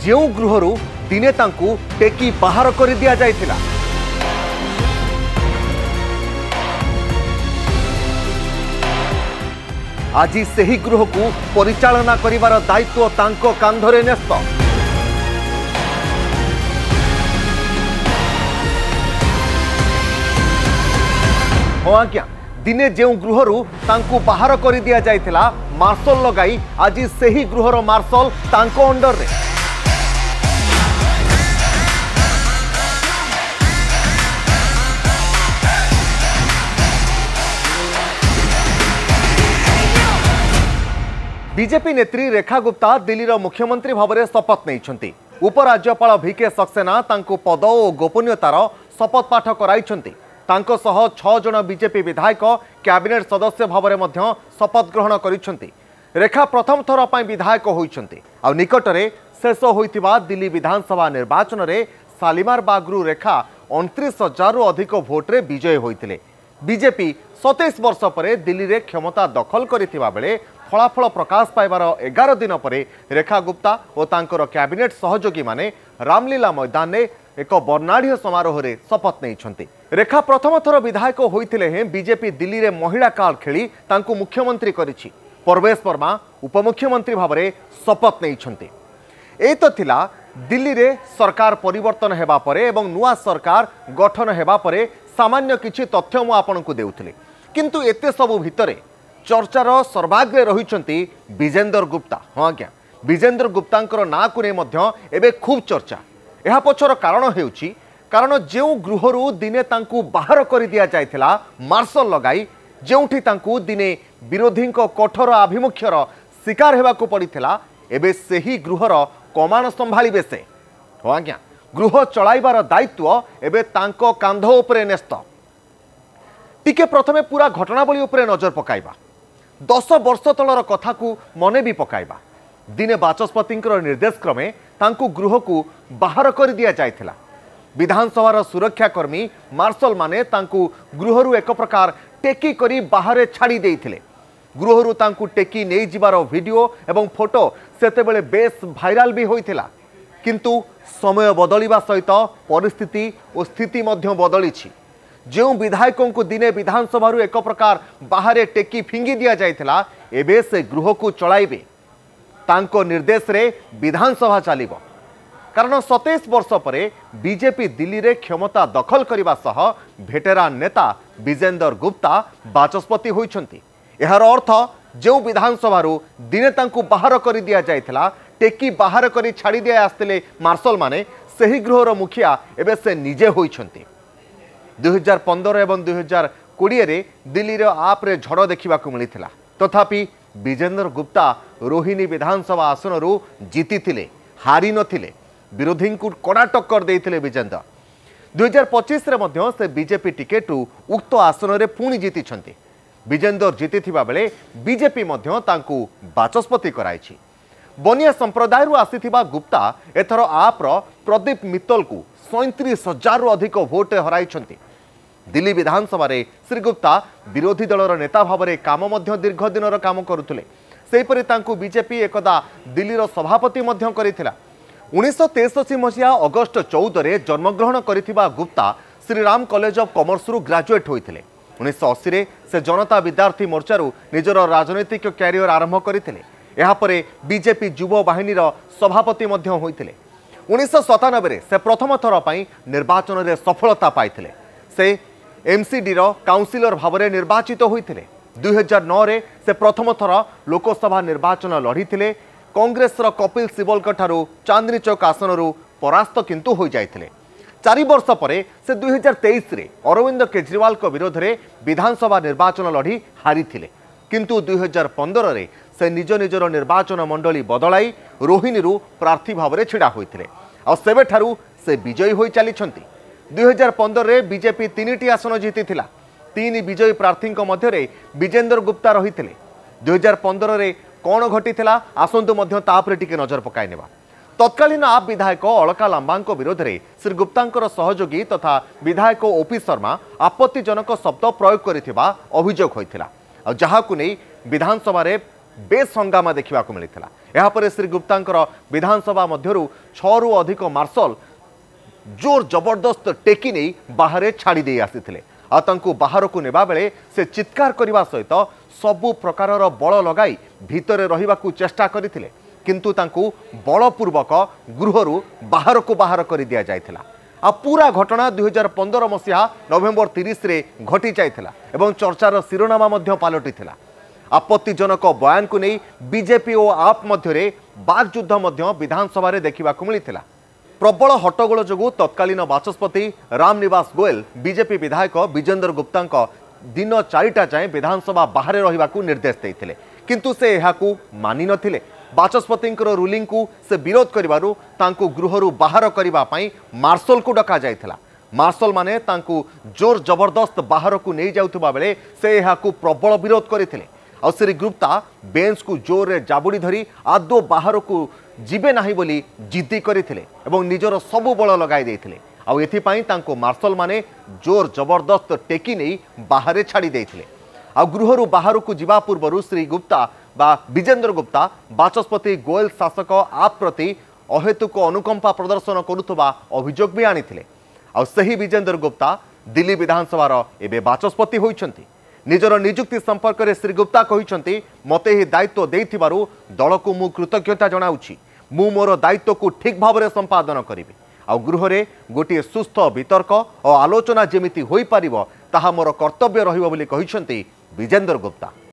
ଯେଉଁ ଗୃହରୁ ଦିନେ ତାଙ୍କୁ ଟେକି ବାହାର କରି ଦିଆଯାଇଥିଲା। ଆଜି ସେହି ଗୃହକୁ ପରିଚାଳନା କରିବାର ଦାୟିତ୍ୱ ତାଙ୍କ କାନ୍ଧରେ ନ୍ୟସ୍ତ। ହଁ ଆଜ୍ଞା, ଦିନେ ଯେଉଁ ଗୃହରୁ ତାଙ୍କୁ ବାହାର କରି ଦିଆଯାଇଥିଲା ମାର୍ଶଲ ଲଗାଇ ଆଜି ସେହି ଗୃହର ମାର୍ଶଲ ତାଙ୍କ ଅଣ୍ଡରରେ। बीजेपी नेत्री रेखा गुप्ता दिल्ली मुख्यमंत्री भाव में शपथ नहीं। उपराज्यपाल भिके सक्सेना तांको पद और गोपनीयतार शपथ पाठ कराई। 6 जन बीजेपी विधायक कैबिनेट सदस्य भाव में शपथ ग्रहण करिसेंति। रेखा प्रथम थर पर विधायक होइछंती। आ निकटरे शेष होइतिबा दिल्ली विधानसभा निर्वाचन में शालीमार बागरू रेखा 29,000 रु अधिक भोट्रे विजयी होइतिले। बीजेपी 27 वर्ष पर दिल्ली में क्षमता दखल करथिबा बेले फलाफल प्रकाश पाइबार 11 दिन पर रेखा गुप्ता और तांकर कैबिनेट सहयोगी माने रामलीला मैदान में एक वर्णाढ़ समारोह में शपथ नहीं। रेखा प्रथम थर विधायक होइतिले हैं बीजेपी दिल्ली में महिला कार्ड खेली तांको मुख्यमंत्री करिछि। परवेश वर्मा उपमुख्यमंत्री भाव में शपथ नहीं। ए तो थिला दिल्ली रे सरकार परिवर्तन हेबा परे एवं नुआ सरकार गठन हेबा परे सामान्य किछि तथ्य मु आपनकु देउथिले। किंतु एते सबु भितरे चर्चार सर्वाग्रे रहिछंती विजेंद्र गुप्ता। हाँ आज्ञा, विजेंद्र गुप्तांकर ना को नहीं मध्य एबे खूब चर्चा। यह पछर कारण हेउछि कारण जो गृहरु दिने तांकु बाहर कर दिया जायथिला मार्शल लगाई, जोंठी तांकु दिने विरोधी कठोर आभिमुख्यर शिकार हेबाकु पड़िथिला, एबे सेही गृहर कमान संभाळिबे से। हाँ आज्ञा, गृह चलाइबार दायित्व एबे तांको कांध उपरे न्यस्त। टिके प्रथमे पूरा घटनावली उपरे नजर पकाइबा। 10 वर्ष तलर कथा को मने भी पकाइबा। दिने बाचस्पति निर्देश क्रमे तांकु गृह को बाहर कर दिया जायथिला। विधानसभार सुरक्षाकर्मी मार्शल माने तांकु गृहरु एक प्रकार टेकी करी बाहरे छाड़ी देइथिले। गृहरु तांकु टेकी नहीं जिबार वीडियो एवं फोटो सेतेबेले बेस भाइराल भी होइथिला। किंतु समय बदलिबा सहित परिस्थिति और स्थिति मध्य बदलिछि। जो विधायकों को दिने विधानसभा एक प्रकार बाहर टेकी फिंगी दिया जायथिला, एबे से गृह को चलाइबे। तांको निर्देश रे विधानसभा चलिबो। कारण 27 वर्ष पर बीजेपी दिल्ली रे क्षमता दखल करने सह भेटेरान नेता विजेंद्र गुप्ता बाचस्पति होइछंती। एहार अर्थ जो विधानसभा दिने तांकु बाहर कर दिया जायथिला, टेकी बाहर करी छाड़ी दिया आस्तिले मार्शल माने सही गृहर मुखिया एबे से निजे होइछंती। 2015 एवं 2020 रे दिल्ली रो आप रे झड़ देखा मिलता। तथापि विजेंद्र गुप्ता रोहिणी विधानसभा आसन रु जीति थिले, हारी नथिले। विरोधी को कड़ा टक्कर देइथिले विजेंद्र। 2025 रे मध्य से बीजेपी टिकेट उक्त आसन रे पुणी जीति। विजेंद्र जीति बेले बीजेपी मध्य तांकु बाचस्पति कराइछि। बनिया संप्रदाय रु आसीथिबा गुप्ता एथर आप रो प्रदीप मित्तल को 37,000 रु अधिक भोट हराइछंती। दिल्ली विधानसभा रे श्री गुप्ता विरोधी दलर नेता भाव में काम दीर्घ दिन काम करुले। सेहीपरि तांकु बीजेपी एकदा दिल्ली रो सभापति मध्य करिथिला। 1963 मसीहा अगस्ट 14 रे जन्मग्रहण करिथिबा गुप्ता श्रीराम कॉलेज ऑफ कॉमर्स रु ग्रेजुएट होइथिले। 1980 रे से जनता विद्यार्थी मोर्चारू निजर राजनैतिक कैरियर आरंभ करथिले। एहा परे बीजेपी युव बाहिनी रो सभापति मध्य होइथिले। 1997 रे से प्रथम थर पई निर्वाचन रे सफलता पाइथिले। से एमसीडी रो काउंसिलर भाव में निर्वाचित होइथिले। 2009 रे से प्रथम थर लोकसभा निर्वाचन लढ़ीथिले। कांग्रेस रो कपिल सिब्बल ठारू चांदनी चौक आसन रु परास्त किंतु हो जाइथिले। 4 वर्ष पर से 2023 रे अरविंद केजरीवाल को विरोध में विधानसभा निर्वाचन लढ़ी हारी थिले। किंतु 2015 रे से निज निजर निर्वाचन मंडली बदलाई रोहिणी रु प्रार्थी भाव में छिड़ा होइथिले। आ सेबे ठारू से विजयी होई चलीछंती। 2015 रे बीजेपी 3टी आसन जीति थिला। 3 विजयी प्रार्थी मध्य विजेंद्र गुप्ता रही। 2015 रे कौन घटी आसतु तापरे टिके नजर पकाई नेबा। तत्कालीन आप विधायक अलका लांबा विरोध में श्री गुप्ता सहयोगी तथा विधायक ओपी शर्मा आपत्तिजनक शब्द प्रयोग करथिबा अभियोग होइथिला। जहाकु नै विधानसभा रे बेस हंगामा देखा मिलता। यापर श्री गुप्तांकर विधानसभा मध्यरु 6 रु अधिक मार्शल जोर जबरदस्त टेकी नहीं बाहर छाड़ी दे आसीथिले। बाहर को नेबा बेले से चित्कार करने सहित सबु प्रकार बल लगाई भितरे रहिबाकू चेष्टा करथिले, किंतु तांकू बलपूर्वक गृहरु बाहर को बाहर कर दिया जायथिला। आ पूरा घटना 2015 मसीहा नवेम्बर 30 रे घटी जायथिला एवं चर्चार शिरोनामा मध्य पालटिथिला। आपत्तिजनक बयान को नहीं बीजेपी और आप मध्य बागयुद्ध मध्य विधानसभा रे देखिबाकू मिलिथिला। प्रबल हट्टगोल जो तत्कालीन बाचस्पति रामनिवास गोयल बीजेपी विधायक विजेंद्र गुप्ता दिन 4टा जाए विधानसभा बाहर रहिबाकू निर्देश देते, किंतु से यहाकू मानि नथिले। बाचस्पति रूलिंग को से विरोध करिबारु तांकू गृहरु बाहर करिबा पई मार्शल को डका जायथिला। मार्शल माने तांकू जोर जबरदस्त बाहर को नहीं जाउथबा बेले से यहाकू प्रबल विरोध करथिले। आ श्री गुप्ता बेंच को जोर रे जाबुड़ी धरी आदो बाहर को जीवे नाही बोली जिद्दी करथिले एवं निजर सबु बल लगाई देथिले। आ एथिपाई तांको मार्शल माने जोर जबरदस्त टेकी नहीं बाहर छाड़ी देथिले। आ गृहरु बाहर को जीवा पूर्व श्री गुप्ता बा विजेंद्र गुप्ता बाचस्पति गोयल शासक आप प्रति अहेतुक अनुकंपा प्रदर्शन करुवा अभियोग भी आनिथिले। आ सही विजेंद्र गुप्ता दिल्ली विधानसभा एबे बाचस्पति होइछंती। निजर निजुक्ति संपर्क में श्री गुप्ता कहते मते ही दायित्व देइथिबारु दल को मु कृतज्ञता जनाउछि। मु मोर दायित्व को ठीक भाव में संपादन करी। आ गृह रे गोटे सुस्थ वितर्क और आलोचना जेमिति होई पारिबो ताहा मोर कर्तव्य रहिबो बोली कहिसंती विजेंद्र गुप्ता।